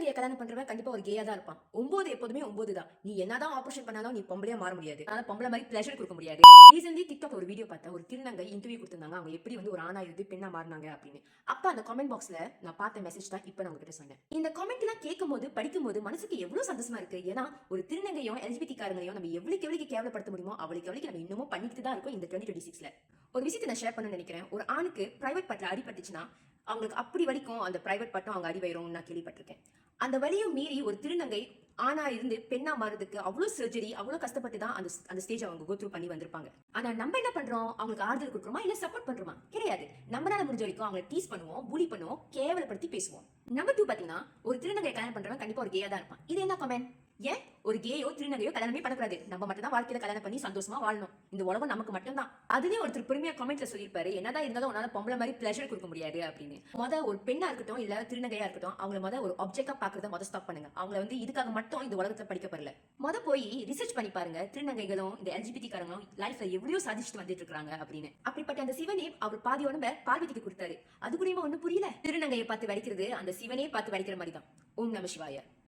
திருநங்கையை கல்யாணம் பண்றவன் கண்டிப்பா ஒரு கேயா தான் இருப்பான். 9 எப்போதுமே 9 தான். நீ என்னதான் ஆபரேஷன் பண்ணாலும் நீ பொம்பளையா மாற முடியாது. அதனால பொம்பளை மாதிரி பிளஷர் கொடுக்க முடியாது. ரீசன்ட்லி டிக்டாக் ஒரு வீடியோ பார்த்தேன். ஒரு திருநங்கை இன்டர்வியூ கொடுத்திருந்தாங்க. அவங்க எப்படி வந்து ஒரு ஆணா இருந்து பெண்ணா மாறினாங்க அப்படின்னு. அப்ப அந்த கமெண்ட் பாக்ஸ்ல நான் பார்த்த மெசேஜ் தான் இப்ப நான் உங்ககிட்ட சொன்னேன். இந்த கமெண்ட் எல்லாம் கேட்கும்போது படிக்கும்போது மனசுக்கு எவ்வளவு சந்தோஷமா இருக்கு. ஏன்னா ஒரு திருநங்கையும் எல்ஜிபிடி காரங்களையும் நம்ம எவ்வளவுக்கு கேவலப்படுத்த முடியுமோ அவளுக்கு நம்ம இன்னமும் பண்ணிட்டு தான் இருக்கோம் இந்த 2026ல. ஒரு விஷயத்தை நான் ஷேர் பண்ண நினைக்கிறேன். ஒரு ஆணுக்கு பிரைவேட் பார்ட்ல அடிபட்டுச்சுன்னா அவங்களுக்கு அப்படி வலிக்கும். அந்த பிரைவேட் பார்ட்டும் அவங்க அடி வயிறும் நான் கேள்விப்பட்டிருக்கேன். அந்த வலியும் மீறி ஒரு திருநங்கை ஆணா இருந்து பெண்ணா மாறதுக்கு அவ்வளவு சர்ஜரி அவ்வளவு கஷ்டப்பட்டு தான் அந்த ஸ்டேஜ் அவங்க கோ த்ரூ பண்ணி வந்திருப்பாங்க. ஆனா நம்ம என்ன பண்றோம்? அவங்களுக்கு ஆறுதல் கொடுக்குறோமா இல்ல சப்போர்ட் பண்றோமா? கிடையாது. நம்மளால முடிஞ்ச வரைக்கும் அவங்களை டீஸ் பண்ணுவோம், புலி பண்ணுவோம், கேவலப்படுத்தி பேசுவோம். நம்பர் 2 பாத்தீங்கன்னா ஒரு திருநங்கை கல்யாணம் பண்றவன் கண்டிப்பா ஒரு கேயா தான் இருப்பான். இது என்ன கமெண்ட்? ஏன் ஒரு கேயோ திருநங்கையோ கல்யாணமே பண்ணக்கூடாது? நம்ம மட்டும் தான் வாழ்க்கையில கல்யாணம் பண்ணி சந்தோஷமா வாழணும். இந்த உலகம் நமக்கு மட்டும் தான். அதுலயே ஒருத்தர் பெருமையா கமெண்ட்ல சொல்லியிருப்பாரு, என்னதான் இருந்தாலும் உன்னால பொம்பளை மாதிரி பிளஷர் கொடுக்க முடியாது அப்படின்னு. ஒரு பெண்ணா இருக்கட்டும் இல்ல திருநங்கையா இருக்கட்டும் அவங்கள ஒரு ஆப்ஜெக்டா பாக்குறத ஸ்டாப் பண்ணுங்க. அவங்கள வந்து இதுக்காக மட்டும் இந்த உலகத்துல படிக்கப்படல. போய் ரிசர்ச் பண்ணி பாருங்க. திருநங்கைகளும் இந்த எல்ஜிபிடி காரங்களும் லைஃப்ல எவ்வளவு சாதிச்சுட்டு வந்துட்டு இருக்காங்க அப்படின்னு. அப்படிப்பட்ட அந்த சிவனே அவர் பாதி உடம்ப பார்வதிக்கு கொடுத்தாரு. அது கூட ஒண்ணும் புரியல. திருநங்கையை பார்த்து வலிக்கிறது அந்த சிவனே பார்த்து வலிக்கிற மாதிரி தான். ஓம் நம சிவாய.